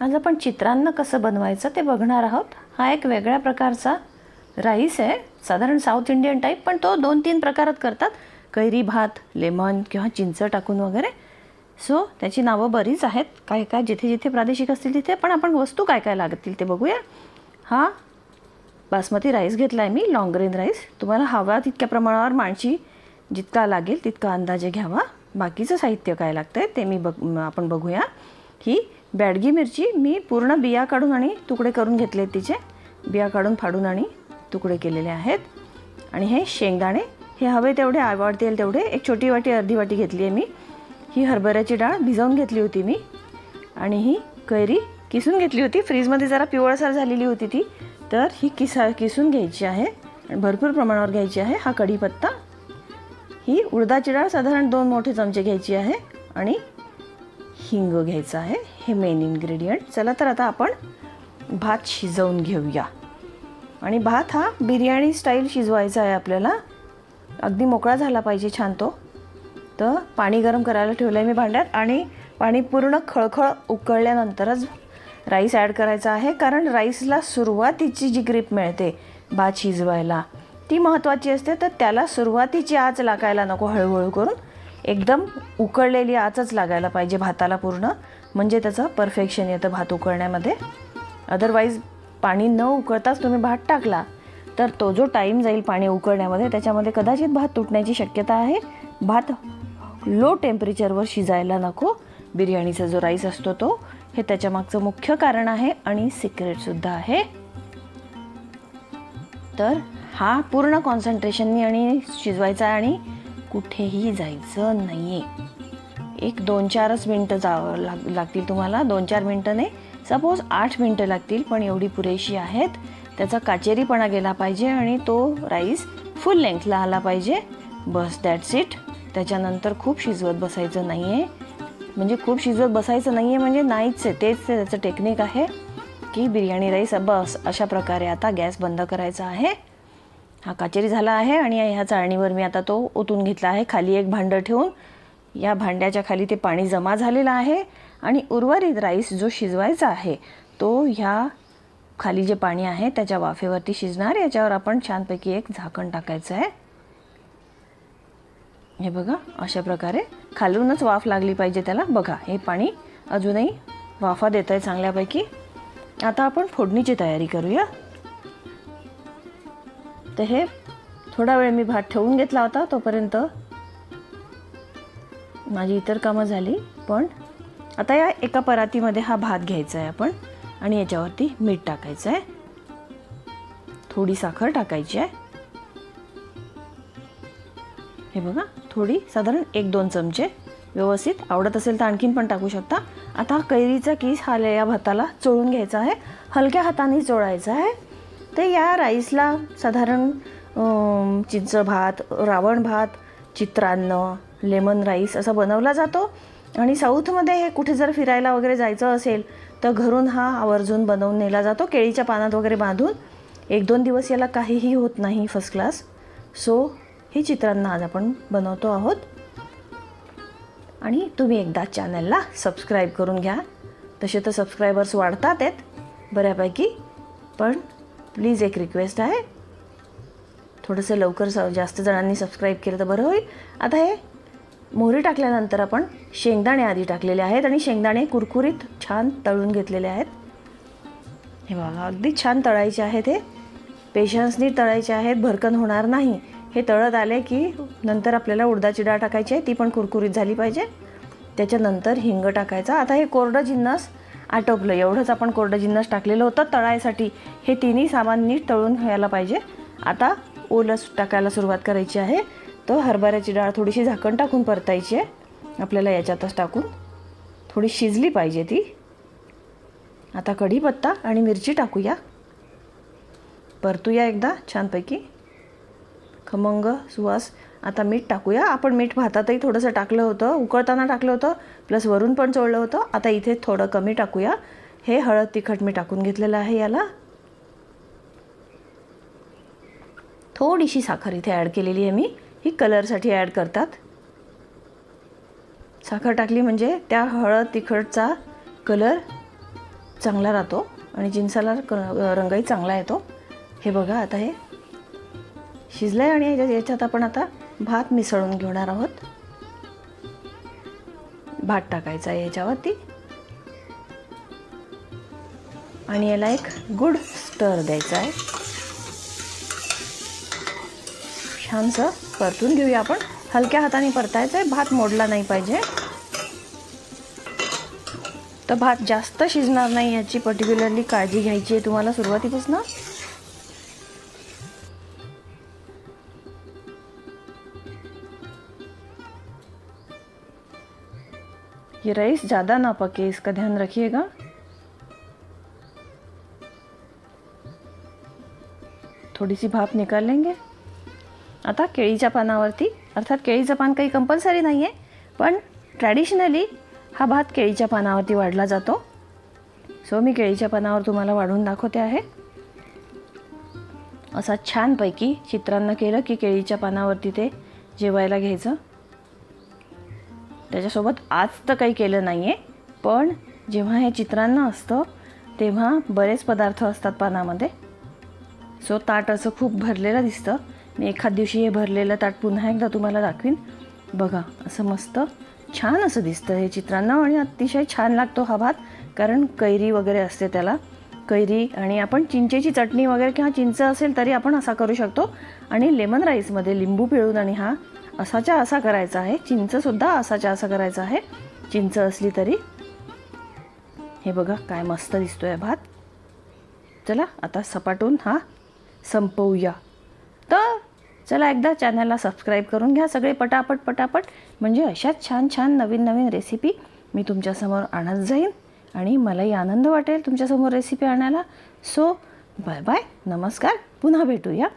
आज आपण चित्रान्न कसं बनवायचं ते बघणार आहोत. हा एक वेगळ्या प्रकारचा राईस आहे, साधारण साऊथ इंडियन टाईप, पण तो 2-3 प्रकारात करतात. कैरी भात, लेमन किंवा चिंच टाकून वगैरे. सो त्याची नावं बरीच आहेत, काय काय जिथे जिथे प्रादेशिक असतील तिथे. पण आपण वस्तू काय काय लागतील ते बघूया. हा बासमती राईस घेतला आहे मी, लॉंग ग्रेन राईस. तुम्हाला हवा तितक्या प्रमाणावर माणशी जितका लागेल तितका अंदाजे घ्यावा. बाकीचं साहित्य काय लागतं आहे ते आपण बघूया. ही बॅडगी मिरची मी पूर्ण बिया काढून आणि तुकडे करून घेतले आहेत. तिचे बिया काढून फाडून आणि तुकडे केलेले आहेत. आणि हे शेंगदाणे, हे हवे तेवढे आवडतील तेवढे, एक छोटी वाटी अर्धी वाटी घेतली आहे मी. ही हरभऱ्याची डाळ भिजवून घेतली होती मी. आणि ही कैरी किसून घेतली होती, फ्रीजमध्ये जरा पिवळसर झालेली होती ती, तर ही किसून घ्यायची आहे आणि भरपूर प्रमाणावर घ्यायची आहे. हा कढीपत्ता, ही उडदाची डाळ साधारण 2 मोठे चमचे घ्यायची आहे आणि हिंग घ्यायचं आहे. हे मेन इन्ग्रेडियंट. चला तर आता आपण भात शिजवून घेऊया. आणि भात हा बिर्याणी स्टाईल शिजवायचा आहे आपल्याला. अगदी मोकळा झाला पाहिजे छान तो. तर पाणी गरम करायला ठेवलं आहे मी भांड्यात आणि पाणी पूर्ण खळखळ उकळल्यानंतरच राईस ॲड करायचा आहे. कारण राईसला सुरुवातीची जी ग्रीप मिळते भात शिजवायला ती महत्त्वाची असते. तर त्याला सुरुवातीची आच लागायला नको, हळूहळू करून एकदम उकळलेली आचच लागायला पाहिजे भाताला पूर्ण, म्हणजे त्याचं परफेक्शन येतं भात उकळण्यामध्ये. अदरवाईज पाणी न उकळताच तुम्ही भात टाकला तर तो जो टाईम जाईल पाणी उकळण्यामध्ये त्याच्यामध्ये कदाचित भात तुटण्याची शक्यता आहे. भात लो टेम्परेचरवर शिजायला नको. बिर्याणीचा जो राईस असतो तो, हे त्याच्यामागचं मुख्य कारण आहे आणि सिक्रेटसुद्धा आहे. तर हा पूर्ण कॉन्सन्ट्रेशननी आणि शिजवायचा आहे आणि कुठेही जायचं नाही आहे. एक 2-4च मिनटं लागतील तुम्हाला. 2-4 मिनटं नाही, सपोज 8 मिनटं लागतील, पण एवढी पुरेशी आहेत. त्याचा काचेरीपणा गेला पाहिजे आणि तो राईस फुल लेंथला आला पाहिजे. बस, दॅट्स इट. त्याच्यानंतर खूप शिजवत बसायचं नाही आहे. म्हणजे खूप शिजवत बसायचं नाही आहे म्हणजे नाहीच आहे, तेच त्याचं टेक्निक आहे की बिर्याणी राईस बस अशा प्रकारे. आता गॅस बंद करायचा आहे. हा काचेरी झाला आहे आणि ह्या चाळणीवर मी आता तो ओतून घेतला आहे. खाली एक भांडं ठेवून या भांड्याच्या खाली ते पाणी जमा झालेलं आहे आणि उर्वरित राईस जो शिजवायचा आहे तो ह्या खाली जे पाणी आहे त्याच्या वाफेवरती शिजणार. याच्यावर आपण छानपैकी एक झाकण टाकायचं आहे. हे बघा, अशा प्रकारे खालूनच वाफ लागली पाहिजे त्याला. बघा, हे पाणी अजूनही वाफा देत आहे चांगल्यापैकी. आता आपण फोडणीची तयारी करूया. तर हे थोडा वेळ मी भात ठेवून घेतला होता, तोपर्यंत माझी इतर कामं झाली. पण आता या एका परातीमध्ये हा भात घ्यायचा आहे आपण आणि याच्यावरती मीठ टाकायचं आहे, थोडी साखर टाकायची आहे. हे बघा, थोडी साधारण 1-2 चमचे व्यवस्थित. आवडत असेल तर आणखीन पण टाकू शकता. आता कैरीचा किस हा या भाताला चोळून घ्यायचा आहे, हलक्या हाताने चोळायचा आहे. तर या राईसला साधारण चिंच भात, रावण भात, चित्रान्न, लेमन राईस असा बनवला जातो. आणि साऊथमध्ये हे कुठे जर फिरायला वगैरे जायचं असेल तर घरून हा आवर्जून बनवून नेला जातो, केळीच्या पानात वगैरे बांधून. 1-2 दिवस याला काहीही होत नाही, फर्स्ट क्लास. सो हे चित्रान्न आज आपण बनवतो आहोत. आणि तुम्ही एकदा चॅनलला सबस्क्राईब करून घ्या. तसे तर सबस्क्रायबर्स वाढतात आहेत बऱ्यापैकी, पण प्लीज एक रिक्वेस्ट आहे, थोडंसं लवकर जास्त जणांनी सबस्क्राईब केलं तर बरं होईल. आता हे मोहरी टाकल्यानंतर आपण शेंगदाणे आधी टाकलेले आहेत आणि शेंगदाणे कुरकुरीत छान तळून घेतलेले आहेत. हे बघा, अगदी छान तळायचे आहेत. हे पेशन्सनी तळायचे आहेत, भरकन होणार नाही. हे तळत आले की नंतर आपल्याला उडदाची डाळ टाकायची आहे, ती पण कुरकुरीत झाली पाहिजे. त्याच्यानंतर हिंग टाकायचा. आता हे कोरडं जिन्नस आटोपलं, एवढंच आपण कोरडं जिन्नस टाकलेलं होतं तळायसाठी. हे तिन्ही सामान नीट तळून व्हायला पाहिजे. आता ओलं टाकायला सुरुवात करायची आहे. तर हरभऱ्याची डाळ थोडीशी झाकण टाकून परतायची आहे आपल्याला, याच्यातच टाकून थोडी शिजली पाहिजे ती. आता कढीपत्ता आणि मिरची टाकूया, परतूया एकदा छानपैकी, खमंग सुवास. आता मीठ टाकूया. आपण मीठ भातातही थोडंसं टाकलं होतं, उकळताना टाकलं होतं, प्लस वरून पण चोळलं होतं. आता इथे थोडं कमी टाकूया. हे हळद तिखट मी टाकून घेतलेलं आहे याला. थोडीशी साखर इथे ॲड केलेली आहे मी, ही कलरसाठी ॲड करतात. साखर टाकली म्हणजे त्या हळद तिखटचा कलर चांगला राहतो आणि चिंचाला रंगही चांगला येतो. हे बघा आता हे शिजलं आहे आणि याच्यात आपण आता भात मिसळून घेणार आहोत. भात टाकायचा आहे याच्यावरती आणि याला एक गुड स्टर द्यायचा आहे. छानसं परतून घेऊया आपण. हलक्या हाताने परतायचं आहे, भात मोडला नाही पाहिजे. तर भात जास्त शिजणार नाही याची पर्टिक्युलरली काळजी घ्यायची आहे तुम्हाला सुरुवातीपासून. ये राइस ज़्यादा ना पके, इसका ध्यान रखिएगा. थोड़ी सी भाप निकाल लेंगे. आता केळीच्या पानावरती, अर्थात केळीचं पान काही कंपल्सरी नाही आहे, पण ट्रॅडिशनली हा भात केळीच्या पानावरती वाढला जातो. सो मी केळीच्या पानावर तुम्हाला वाढून दाखवते आहे. असा छानपैकी चित्रांना केलं की केळीच्या पानावरती ते जेवायला घ्यायचं. त्याच्यासोबत आज तर काही केलं नाही आहे, पण जेव्हा हे चित्रांना असतं तेव्हा बरेच पदार्थ असतात पानामध्ये. सो ताट असं खूप भरलेलं दिसतं. मी एखाद दिवशी हे भरलेलं ताट पुन्हा एकदा तुम्हाला दाखवीन. बघा असं मस्त छान असं दिसतं हे चित्रांना आणि अतिशय छान लागतो हा भात, कारण कैरी वगैरे असते त्याला. कैरी आणि आपण चिंचेची चटणी वगैरे किंवा चिंच असेल तरी आपण असा करू शकतो. आणि लेमन राईसमध्ये लिंबू पिळून आणि हा असाच्या असा करायचा आहे. चिंचसुद्धा असाच्या असा करायचा आहे, चिंच असली तरी. हे बघा काय मस्त दिसतो आहे भात. चला आता सपाटून हा संपवूया. तर चला एकदा चॅनलला सबस्क्राईब करून घ्या सगळे पटापट, म्हणजे अशाच छान छान नवीन नवीन रेसिपी मी तुमच्यासमोर आणत जाईन आणि मलाही आनंद वाटेल तुमच्यासमोर रेसिपी आणायला. सो बाय बाय, नमस्कार, पुन्हा भेटूया.